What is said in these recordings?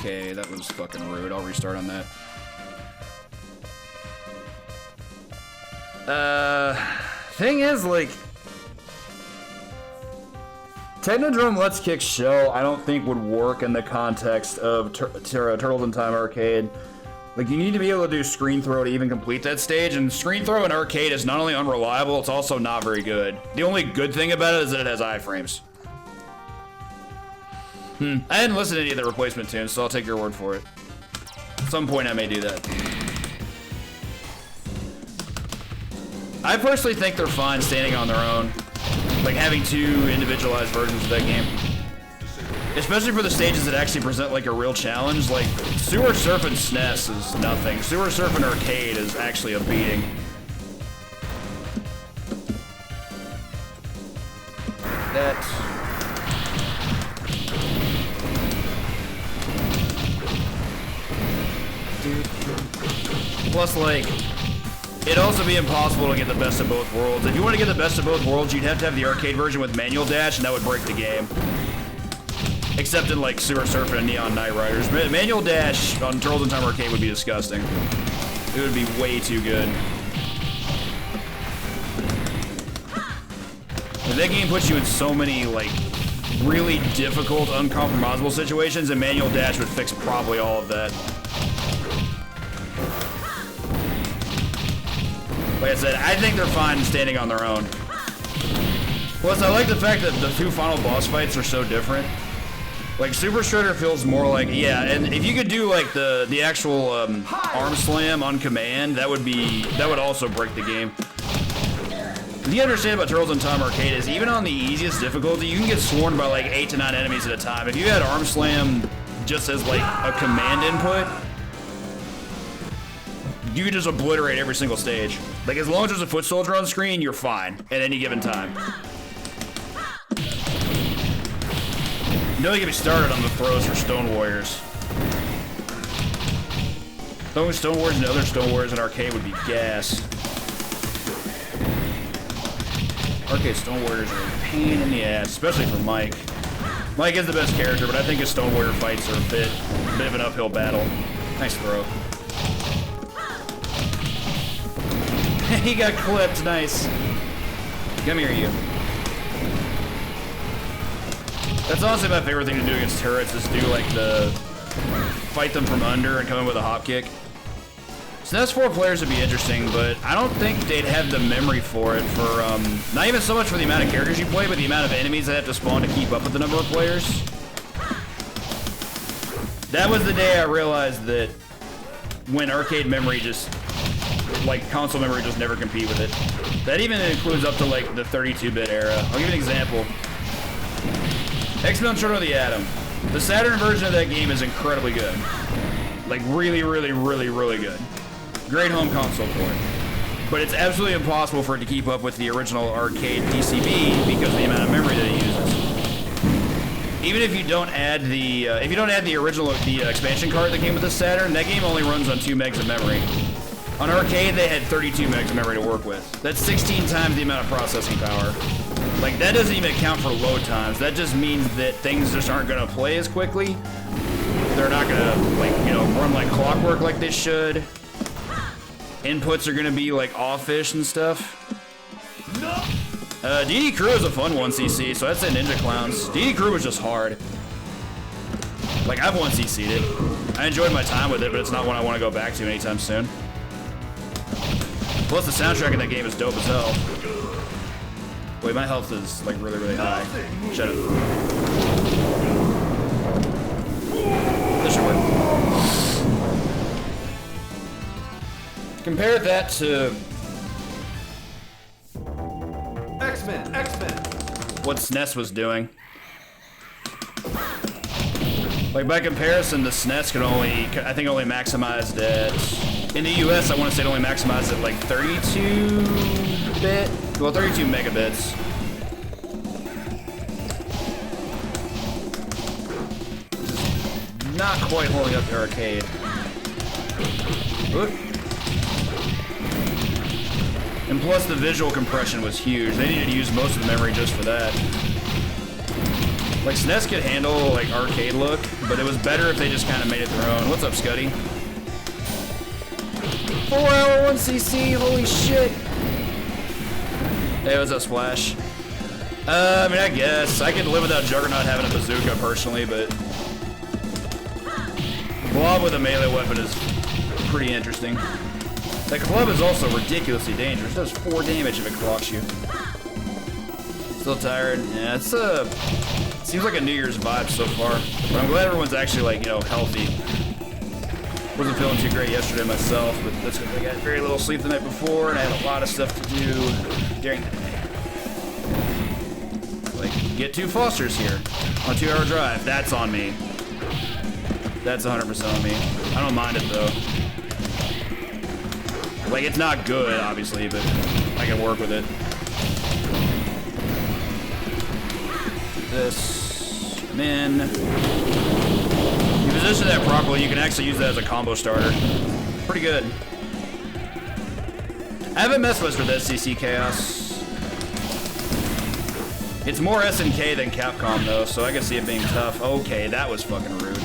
Okay, that was fucking rude. I'll restart on that. Thing is, like, Technodrome Let's Kick Show, I don't think would work in the context of Turtles in Time Arcade. Like, you need to be able to do screen throw to even complete that stage, and screen throw in arcade is not only unreliable, it's also not very good. The only good thing about it is that it has iframes. I hadn't listened to any of the replacement tunes, so I'll take your word for it. At some point I may do that. I personally think they're fine standing on their own. Like having two individualized versions of that game. Especially for the stages that actually present like a real challenge. Like Sewer Surf and SNES is nothing. Sewer Surf and Arcade is actually a beating. Plus, like, it'd also be impossible to get the best of both worlds. If you want to get the best of both worlds, you'd have to have the arcade version with manual dash, and that would break the game. Except in, like, Sewer Surfing and Neon Knight Riders. Manual dash on Turtles in Time Arcade would be disgusting. It would be way too good. But that game puts you in so many, like, really difficult, uncompromisable situations, and manual dash would fix probably all of that. Like I said, I think they're fine standing on their own. Plus, I like the fact that the two final boss fights are so different. Like, Super Shredder feels more like, yeah, and if you could do, like, the actual arm slam on command, that would also break the game. What you understand about Turtles in Time Arcade is even on the easiest difficulty, you can get swarmed by, like, 8 to 9 enemies at a time. If you had arm slam just as, like, a command input, you could just obliterate every single stage. Like, as long as there's a foot soldier on screen, you're fine at any given time. Don't get me started on the throws for Stone Warriors. Throwing Stone Warriors and other Stone Warriors in arcade would be gas. Arcade Stone Warriors are a pain in the ass, especially for Mike. Mike is the best character, but I think his Stone Warrior fights are a bit of an uphill battle. Nice throw. He got clipped, nice. Come here, you. That's honestly my favorite thing to do against turrets, is do like fight them from under and come in with a hop kick. SNES 4 players would be interesting, but I don't think they'd have the memory for it for, not even so much for the amount of characters you play, but the amount of enemies that have to spawn to keep up with the number of players. That was the day I realized that when arcade memory just, like, console memory just never compete with it. That even includes up to, like, the 32-bit era. I'll give you an example. X-Men Children of the Atom. The Saturn version of that game is incredibly good. Like, really, really, really, really good. Great home console port. But it's absolutely impossible for it to keep up with the original arcade DCB because of the amount of memory that it uses. Even if you don't add the original expansion card that came with the Saturn, that game only runs on 2 megs of memory. On arcade, they had 32 megs of memory to work with. That's 16 times the amount of processing power. Like, that doesn't even account for load times. That just means that things just aren't going to play as quickly. They're not going to, like, you know, run like clockwork like they should. Inputs are going to be, like, off-ish and stuff. DD Crew is a fun 1cc, so I'd say Ninja Clowns. DD Crew was just hard. Like, I've 1cc'd it. I enjoyed my time with it, but it's not one I want to go back to anytime soon. Plus, the soundtrack in that game is dope as hell. Wait, my health is, like, really, really high. Shut up. This should work. Compare that to X-Men! what SNES was doing. Like, by comparison, the SNES could only, I think, only maximized at, in the US, I want to say it only maximized at, like, 32-bit? Well, 32 megabits. Not quite holding up to arcade. Oop. And plus, the visual compression was huge. They needed to use most of the memory just for that. Like, SNES could handle, like, arcade look, but it was better if they just kind of made it their own. What's up, Scuddy? 4 hour 1cc, holy shit. Hey, what's up, Splash? I mean, I guess. I could live without Juggernaut having a bazooka personally, but Blob with a melee weapon is pretty interesting. That club is also ridiculously dangerous. It does 4 damage if it clocks you. Still tired? Yeah, it's seems like a New Year's vibe so far. But I'm glad everyone's actually, like, you know, healthy. Wasn't feeling too great yesterday myself, but that's because I got very little sleep the night before, and I had a lot of stuff to do during the day. Like, get 2 Fosters here on a 2-hour drive. That's on me. That's 100% on me. I don't mind it, though. Like, it's not good, obviously, but I can work with it. This, man. You position that properly, you can actually use that as a combo starter. Pretty good. I haven't messed much with SCC Chaos. It's more SNK than Capcom, though, so I can see it being tough. Okay, that was fucking rude.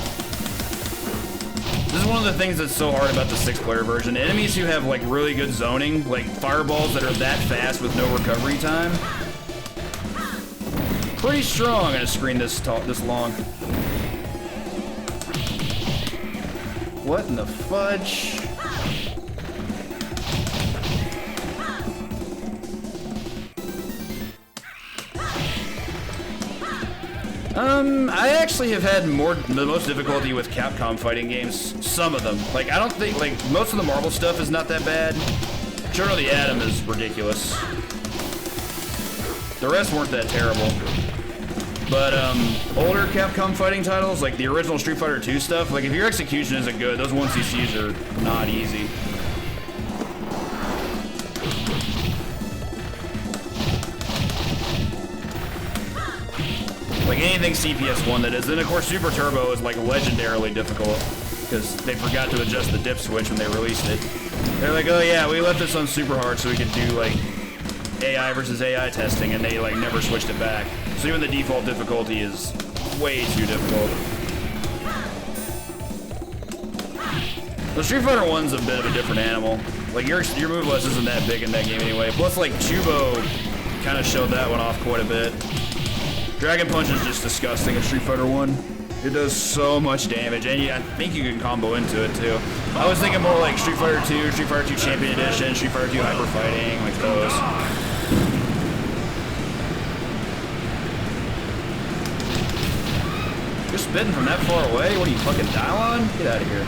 This is one of the things that's so hard about the 6-player version. Enemies who have, like, really good zoning, like fireballs that are that fast with no recovery time, pretty strong on a screen this long. What in the fudge? I actually have had the most difficulty with Capcom fighting games. Some of them. Like, I don't think, like, most of the Marvel stuff is not that bad. Children of the Atom is ridiculous. The rest weren't that terrible. But, older Capcom fighting titles, like the original Street Fighter 2 stuff, like, if your execution isn't good, those 1cc's are not easy. Like anything CPS1 that is. Then of course Super Turbo is like legendarily difficult because they forgot to adjust the dip switch when they released it. They're like, oh yeah, we left this on super hard so we could do like AI versus AI testing, and they like never switched it back. So even the default difficulty is way too difficult. The Street Fighter 1's a bit of a different animal. Like your move list isn't that big in that game anyway. Plus like Chubo kind of showed that one off quite a bit. Dragon Punch is just disgusting in Street Fighter 1. It does so much damage, and I think you can combo into it too. I was thinking more like Street Fighter 2, Street Fighter 2 Champion Edition, Street Fighter 2 Hyper Fighting, like those. You're spitting from that far away? What are you, fucking Dylon? Get out of here.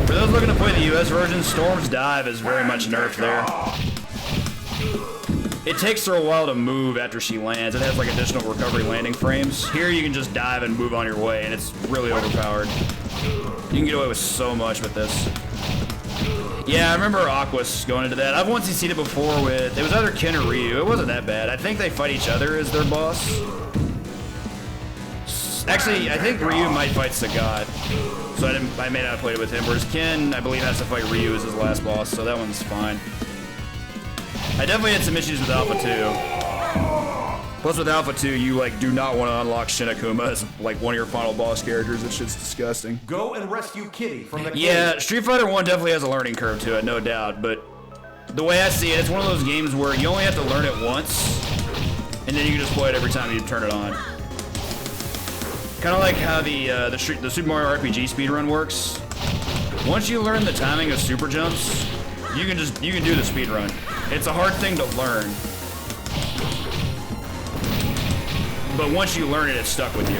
For those looking to play the US version, Storm's dive is very much nerfed there. It takes her a while to move after she lands. It has like additional recovery landing frames. Here you can just dive and move on your way, and it's really overpowered. You can get away with so much with this. Yeah, I remember Aquas going into that. I've once seen it before with, it was either Ken or Ryu. It wasn't that bad. I think they fight each other as their boss. Actually, I think Ryu might fight Sagat. So I may not have played it with him, whereas Ken, I believe, has to fight Ryu as his last boss, so that one's fine. I definitely had some issues with Alpha 2. Plus with Alpha 2, you like do not want to unlock Shin Akuma as like one of your final boss characters. That shit's disgusting. Go and rescue Kitty from the cave. Yeah, Street Fighter 1 definitely has a learning curve to it, no doubt, but the way I see it, it's one of those games where you only have to learn it once, and then you can just play it every time you turn it on. Kind of like how the Super Mario RPG speedrun works. Once you learn the timing of super jumps, you can do the speedrun. It's a hard thing to learn, but once you learn it, it's stuck with you.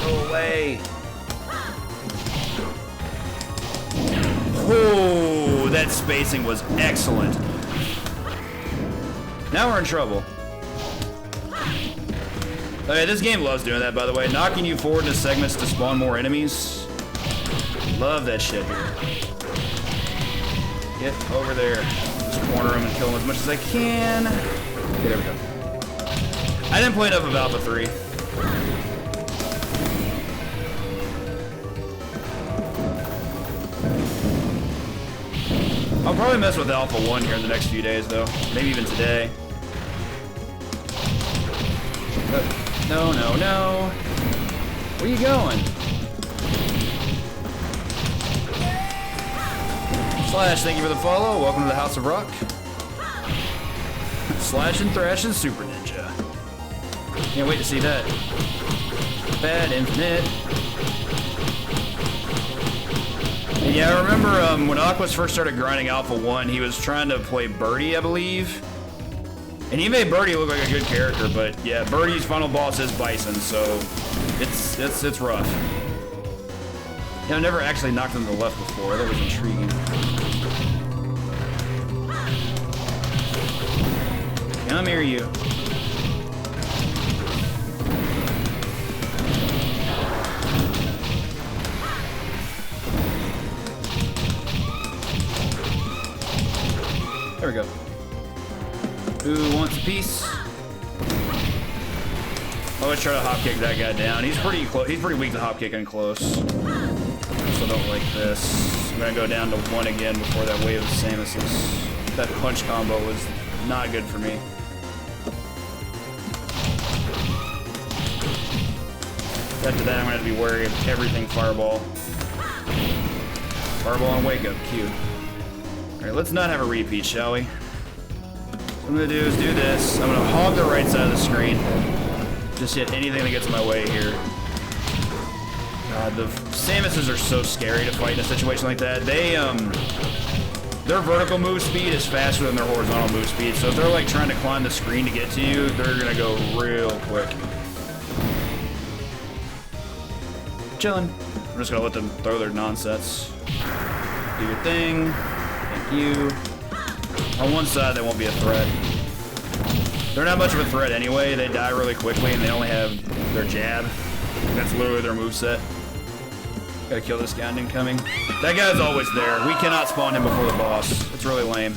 Go away. Oh, that spacing was excellent. Now we're in trouble. Okay, this game loves doing that, by the way. Knocking you forward into segments to spawn more enemies. Love that shit here. Get over there. Just corner him and kill him as much as I can. Okay, there we go. I didn't play enough of Alpha 3. I'll probably mess with Alpha 1 here in the next few days, though. Maybe even today. No, no, no. Where you going? Slash, thank you for the follow. Welcome to the House of Rock. Slash and Thrash and Super Ninja. Can't wait to see that. Bad Infinite. Yeah, I remember when Aquas first started grinding Alpha 1, he was trying to play Birdie, I believe. And he made Birdie look like a good character, but yeah, Birdie's final boss is Bison, so it's rough. Yeah, I've never actually knocked him to the left before. That was intriguing. Come here, you. There we go. Who wants a piece? I always try to hop kick that guy down. He's pretty close. He's pretty weak to hop kicking close. So don't like this. I'm gonna go down to 1 again before that wave of Samus's. That punch combo was not good for me. After that, I'm gonna have to be wary of everything Fireball. Fireball and Wake Up, cute. Alright, let's not have a repeat, shall we? What I'm gonna do is do this. I'm gonna hog the right side of the screen. Just hit anything that gets in my way here. God, the Samuses are so scary to fight in a situation like that. Their vertical move speed is faster than their horizontal move speed, so if they're like trying to climb the screen to get to you, they're gonna go real quick. Chillin'. I'm just gonna let them throw their nonsense. Do your thing. Thank you. On one side, they won't be a threat. They're not much of a threat anyway. They die really quickly, and they only have their jab. That's literally their moveset. Gotta kill this guy on incoming. That guy's always there. We cannot spawn him before the boss. It's really lame.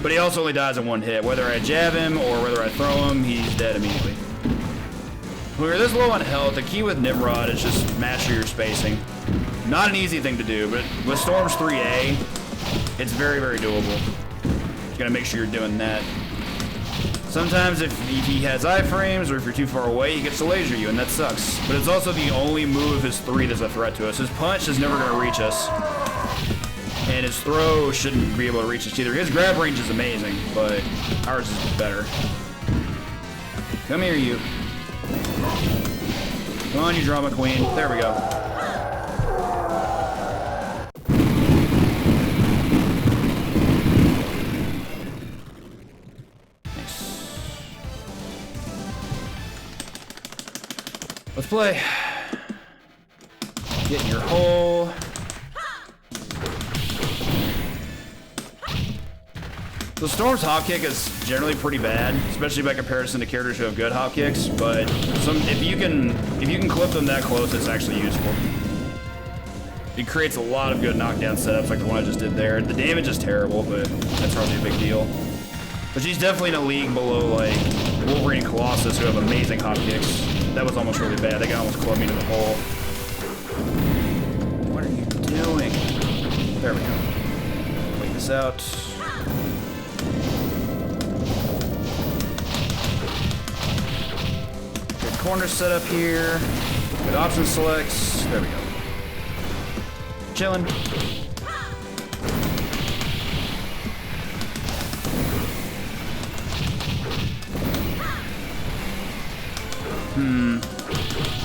But he also only dies in 1 hit. Whether I jab him or whether I throw him, he's dead immediately. When you're this low on health, the key with Nimrod is just master your spacing. Not an easy thing to do, but with Storm's 3A, it's very, very doable. You gotta make sure you're doing that. Sometimes if he has iframes or if you're too far away, he gets to laser you, and that sucks. But it's also the only move of his 3 that's a threat to us. His punch is never gonna reach us. And his throw shouldn't be able to reach us either. His grab range is amazing, but ours is better. Come here, you. Come on, you drama queen. There we go. Nice. Let's play. Get in your hole. The Storm's hop kick is generally pretty bad, especially by comparison to characters who have good hop kicks. But if you can clip them that close, it's actually useful. It creates a lot of good knockdown setups, like the one I just did there. The damage is terrible, but that's hardly a big deal. But she's definitely in a league below like Wolverine and Colossus, who have amazing hop kicks. That was almost really bad. That guy almost clubbed me to the hole. What are you doing? There we go. Wait this out. Corner setup here. Good option selects. There we go. Chilling.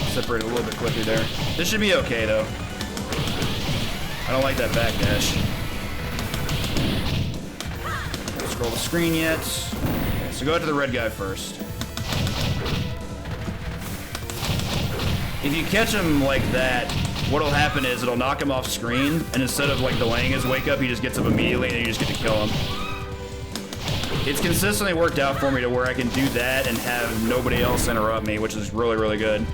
Separate a little bit quickly there. This should be okay though. I don't like that backdash. Don't scroll the screen yet. Okay, so go to the red guy first. If you catch him like that, what'll happen is it'll knock him off screen, and instead of like delaying his wake up, he just gets up immediately and you just get to kill him. It's consistently worked out for me to where I can do that and have nobody else interrupt me, which is really, really good.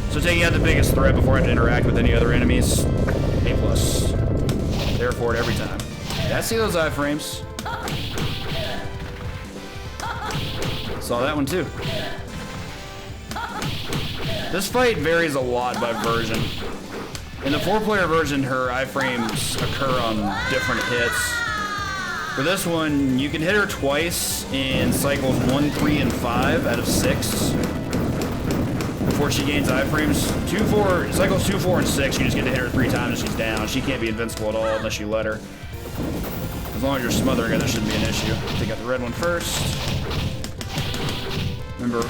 So taking out the biggest threat before I have to interact with any other enemies, A+. There for it every time. Yeah, I see those iframes. Saw that one too. This fight varies a lot by version. In the 4-player version, her iframes occur on different hits. For this one, you can hit her twice in cycles 1, 3, and 5 out of 6 before she gains iframes. Cycles 2, 4, and 6, you just get to hit her 3 times and she's down. She can't be invincible at all unless you let her. As long as you're smothering her, there shouldn't be an issue. Take out the red one first. Remember,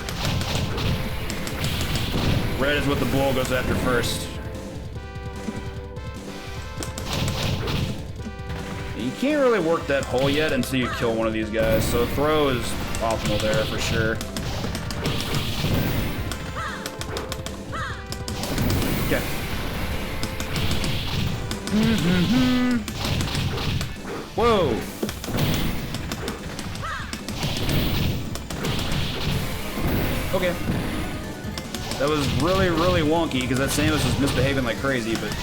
red is what the bull goes after first. You can't really work that hole yet until you kill one of these guys, so throw is optimal there for sure. Okay. Whoa! Okay. That was really, really wonky because that Samus was misbehaving like crazy, but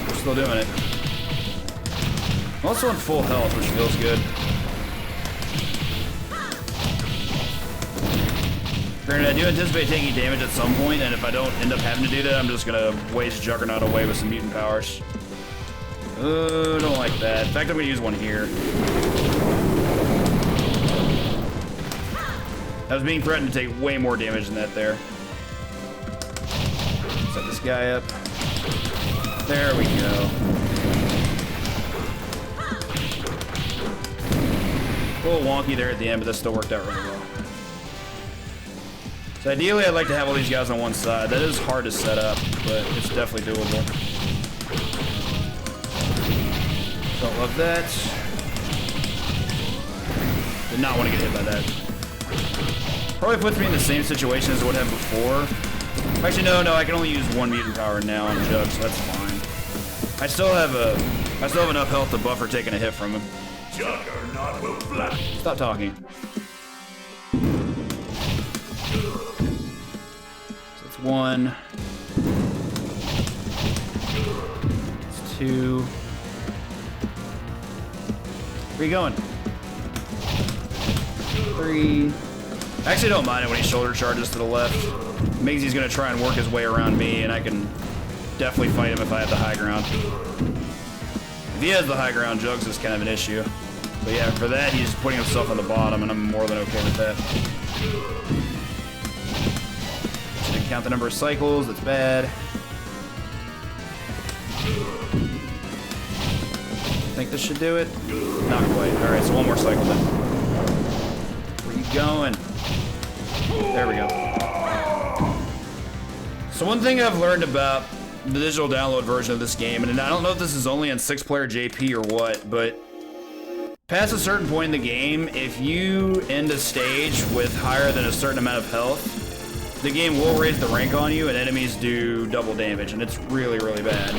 we're still doing it. I'm also on full health, which feels good. Granted, I do anticipate taking damage at some point, and if I don't end up having to do that, I'm just gonna waste Juggernaut away with some mutant powers. Don't like that. In fact, I'm gonna use one here. I was being threatened to take way more damage than that there. Set this guy up. There we go. A little wonky there at the end, but that still worked out really well. So ideally, I'd like to have all these guys on one side. That is hard to set up, but it's definitely doable. Don't love that. Did not want to get hit by that. Probably puts me in the same situation as I would have before. Actually, no, I can only use one mutant power now on Jug, so that's fine. I still have enough health to buffer taking a hit from him. Juggernaut will fly. Stop talking. So it's 1. It's 2. Where are you going? 3. I actually don't mind it when he shoulder charges to the left. It means he's going to try and work his way around me, and I can definitely fight him if I have the high ground. If he has the high ground, Jugs is kind of an issue. But yeah, for that, he's putting himself on the bottom, and I'm more than okay with that. Didn't count the number of cycles, that's bad. Think this should do it? Not quite. Alright, so one more cycle then. Where you going? There we go. So one thing I've learned about the digital download version of this game, and I don't know if this is only on 6-player JP or what, but past a certain point in the game, if you end a stage with higher than a certain amount of health, the game will raise the rank on you and enemies do double damage, and it's really, really bad.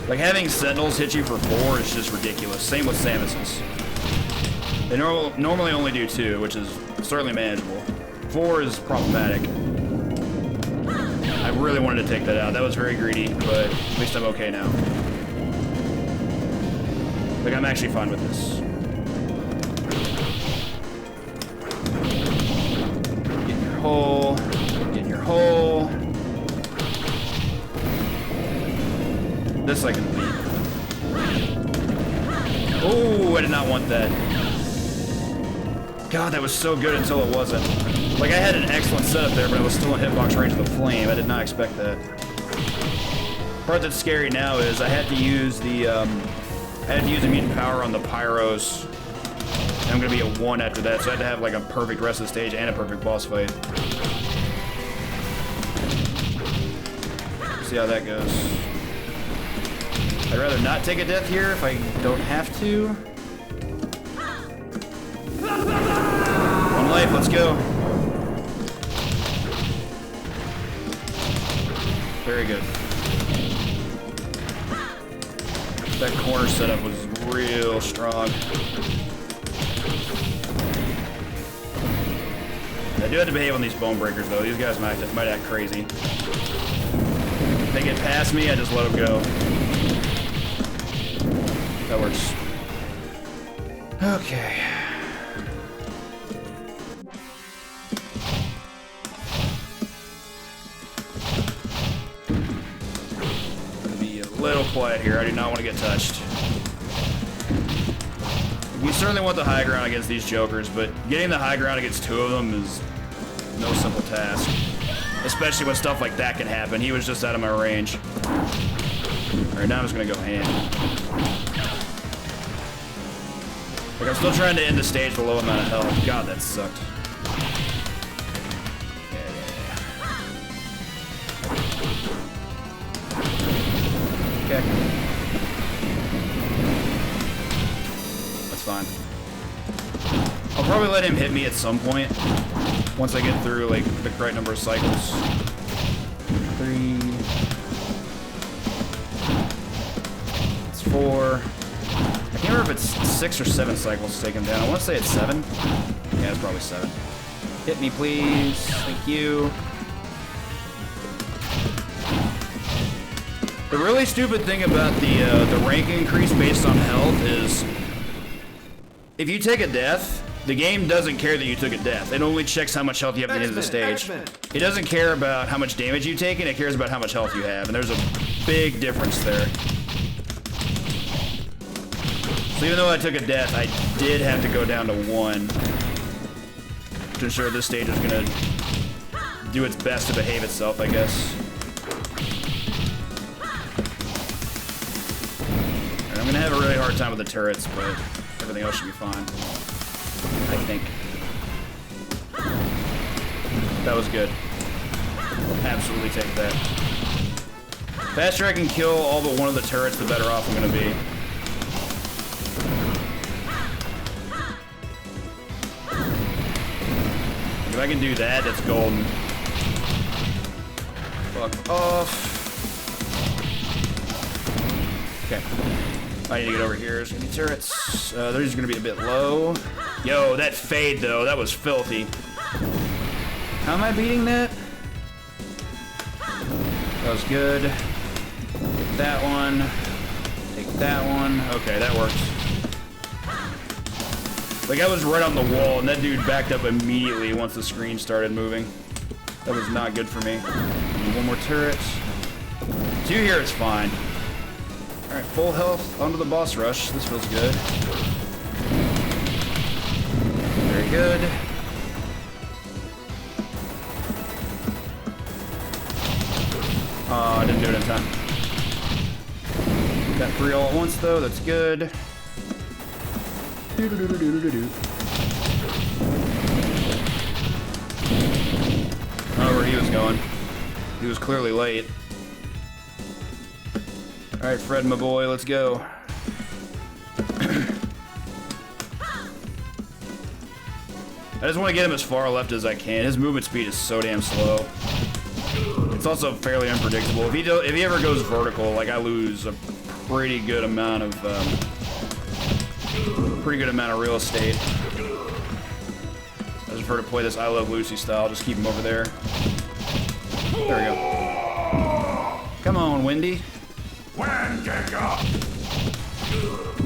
Like, having Sentinels hit you for 4 is just ridiculous. Same with Samus's. They normally only do 2, which is certainly manageable. 4 is problematic. I really wanted to take that out. That was very greedy, but at least I'm okay now. Like, I'm actually fine with this. Get in your hole. Get in your hole. This I can beat. Oh, I did not want that. God, that was so good until it wasn't. Like, I had an excellent setup there, but I was still in hitbox range of the flame. I did not expect that. The part that's scary now is I had to use the mutant power on the pyros. And I'm gonna be at 1 after that, so I had to have like a perfect rest of the stage and a perfect boss fight. See how that goes. I'd rather not take a death here if I don't have to. 1 life, let's go. Very good. That corner setup was real strong. I do have to behave on these bone breakers though. These guys might act crazy. If they get past me, I just let them go. That works. Okay. Be a little quiet here. I do not want to get touched. You certainly want the high ground against these jokers, but getting the high ground against 2 of them is no simple task. Especially when stuff like that can happen. He was just out of my range. Alright, now I'm just gonna go ham. Like, I'm still trying to end the stage with a low amount of health. God, that sucked. Okay. That's fine. I'll probably let him hit me at some point. Once I get through, like, the correct number of cycles. 3. It's 4. I can't remember if it's 6 or 7 cycles to take him down. I want to say it's 7. Yeah, it's probably 7. Hit me, please. Thank you. The really stupid thing about the rank increase based on health is if you take a death, the game doesn't care that you took a death. It only checks how much health you have at the end of the stage. It doesn't care about how much damage you've taken, it cares about how much health you have, and there's a big difference there. So even though I took a death, I did have to go down to 1 to ensure this stage is gonna do its best to behave itself, I guess. I'm gonna have a really hard time with the turrets, but everything else should be fine. I think. That was good. Absolutely take that. Faster I can kill all but one of the turrets, the better off I'm gonna be. If I can do that, that's golden. Fuck off. Okay. I need to get over here. There's gonna be turrets. They're just gonna be a bit low. Yo, that fade though, that was filthy. How am I beating that? That was good. Take that one. Take that one. Okay, that works. Like I was right on the wall and that dude backed up immediately once the screen started moving. That was not good for me. One more turret. 2 here, it's fine. Alright, full health onto the boss rush. This feels good. Very good. Oh, I didn't do it in time. Got 3 all at once though, that's good. Oh, where he was going. He was clearly late. Alright, Fred, my boy, let's go. I just want to get him as far left as I can. His movement speed is so damn slow. It's also fairly unpredictable. If he ever goes vertical, like I lose a pretty good amount of real estate. I just prefer to play this I Love Lucy style. Just keep him over there. There we go. Come on, Wendy.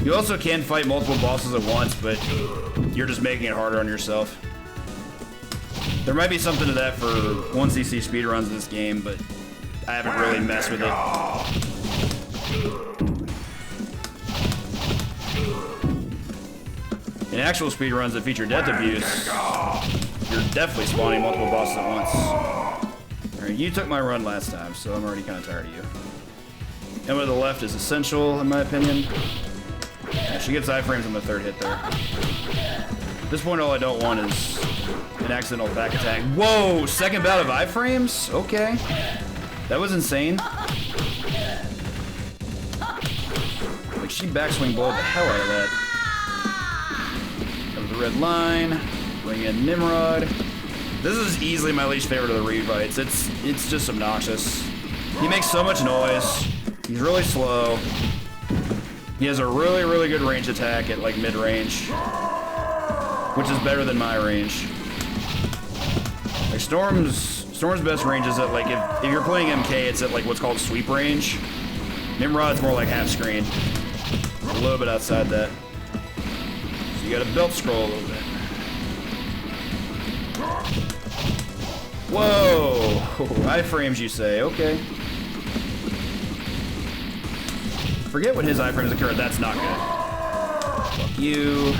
You also can fight multiple bosses at once, but you're just making it harder on yourself. There might be something to that for 1cc speedruns in this game, but I haven't really messed with it. In actual speedruns that feature death abuse, you're definitely spawning multiple bosses at once. Alright, you took my run last time, so I'm already kind of tired of you. Emma to the left is essential, in my opinion. Yeah, she gets iframes on the 3rd hit there. At this point, all I don't want is an accidental back attack. Whoa! Second bout of iframes? Okay. That was insane. Like, she backswing blowed the hell out of that. That was the red line. Bring in Nimrod. This is easily my least favorite of the revites. It's just obnoxious. He makes so much noise. He's really slow. He has a really, really good range attack at like mid-range, which is better than my range. Like Storm's best range is at like if you're playing MK, it's at like what's called sweep range. Nimrod's more like half screen, a little bit outside that. So you got to belt scroll a little bit. Whoa! Iframes, you say? Okay. Forget what his iframes occur. That's not good. Fuck you.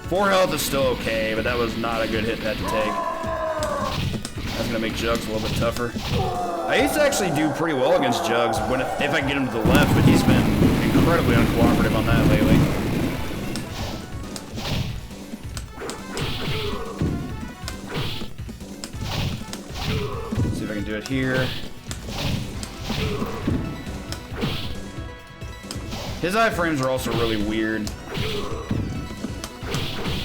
4 health is still okay, but that was not a good hit that to take. That's gonna make Jugs a little bit tougher. I used to actually do pretty well against Jugs if I can get him to the left, but he's been incredibly uncooperative on that lately. See if I can do it here. His iframes are also really weird.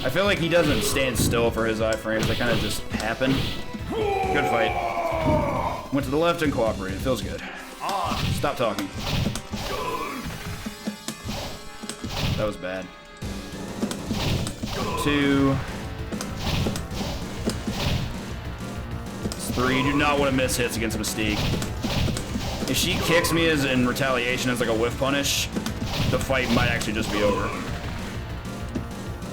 I feel like he doesn't stand still for his iframes. They kind of just happen. Good fight. Went to the left and cooperated. Feels good. Stop talking. That was bad. 2. It's 3. You do not want to miss hits against Mystique. If she kicks me as in retaliation as like a whiff punish, the fight might actually just be over.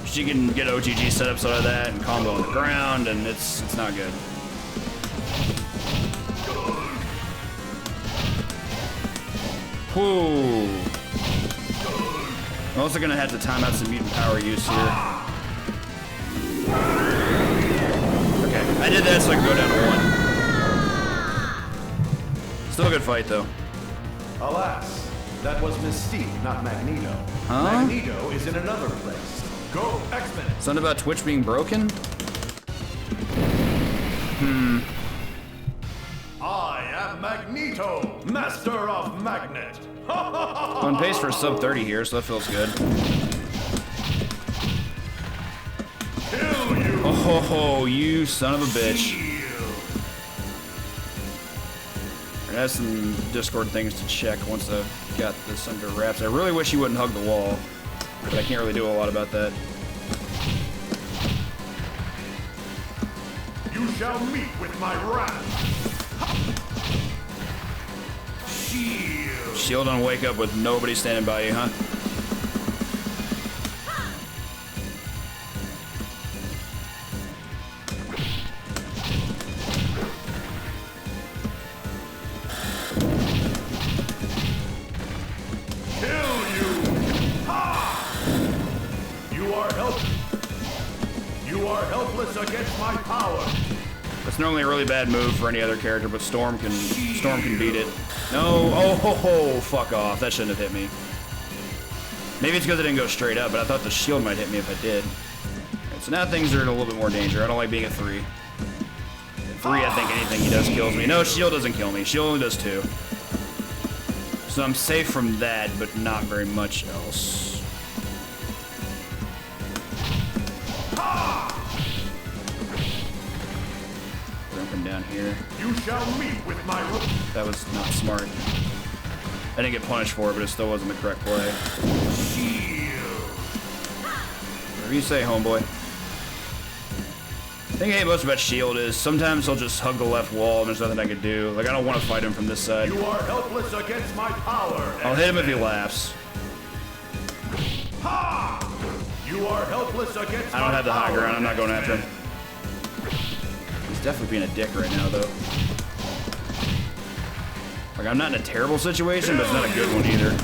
She can get OTG setups out of that and combo on the ground, and it's not good. Whew. I'm also gonna have to time out some mutant power use here. Okay, I did that so I can go down to 1. Still a good fight though. Alas, that was Mystique, not Magneto. Huh? Magneto is in another place. Go, X-Men! Something about Twitch being broken? I am Magneto, master of magnet. On pace for sub 30 here, so that feels good. Kill you! Oh, you son of a bitch. I have some Discord things to check once I've got this under wraps. I really wish he wouldn't hug the wall, but I can't really do a lot about that. You shall meet with my wrath. Shield. Shield on wake up with nobody standing by you, huh? Kill you! Ha! You are helpless against my power. That's normally a really bad move for any other character, but Storm can beat it. No, oh, fuck off. That shouldn't have hit me. Maybe it's because I didn't go straight up, but I thought the shield might hit me if I did. Right, so now things are in a little bit more danger. I don't like being at 3. At 3, I think anything he does kills me. No, shield doesn't kill me. Shield only does 2. So I'm safe from that, but not very much else. Jumping down here. You shall meet with my That was not smart. I didn't get punished for it, but it still wasn't the correct play. shield. Whatever you say, homeboy. The thing I hate most about Shield is sometimes he'll just hug the left wall and there's nothing I can do. Like, I don't want to fight him from this side. You are helpless against my power. I'll hit him if he laughs. Ha! You are helpless against I don't my have the high power, ground. I'm not going after X-Men. him. He's definitely being a dick right now, though. Like, I'm not in a terrible situation, but it's not a good one either.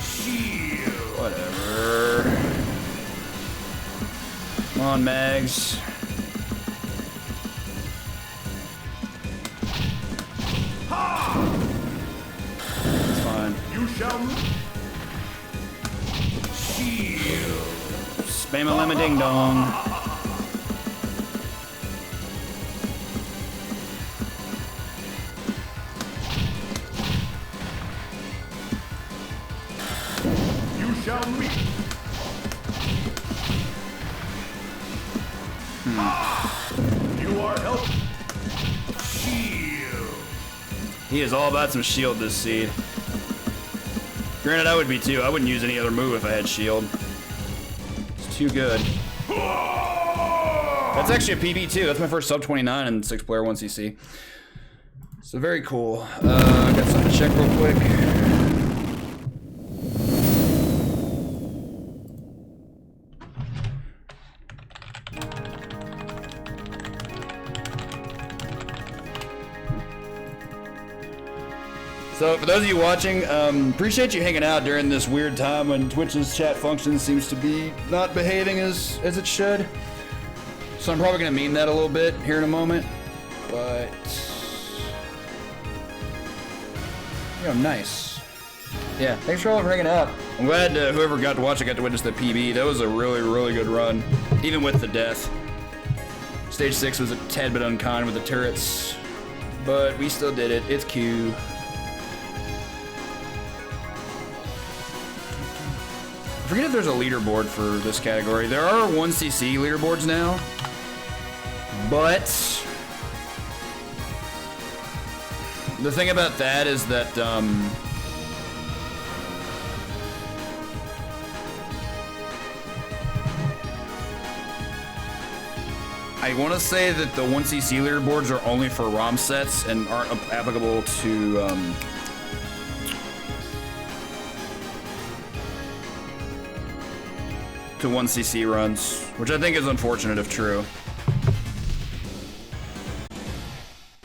Shield. Whatever. Come on, Mags. It's fine. You shall shield. Spam a lemon ding dong. You shall meet. You are help. Shield. He is all about some shield this seed. Granted, I would be too. I wouldn't use any other move if I had shield. It's too good. That's actually a PB too. That's my first sub 29 in 6-player 1cc. So very cool. I got something to check real quick. So for those of you watching, appreciate you hanging out during this weird time when Twitch's chat function seems to be not behaving as it should. So I'm probably gonna meme that a little bit here in a moment, but nice. Yeah, thanks for all for hanging out. I'm glad whoever got to watch it got to witness the PB. That was a really, really good run, even with the death. Stage 6 was a tad bit unkind with the turrets, but we still did it. It's Q. I forget if there's a leaderboard for this category. There are 1cc leaderboards now, but the thing about that is that I want to say that the 1cc leaderboards are only for ROM sets and aren't applicable to 1cc runs, which I think is unfortunate if true.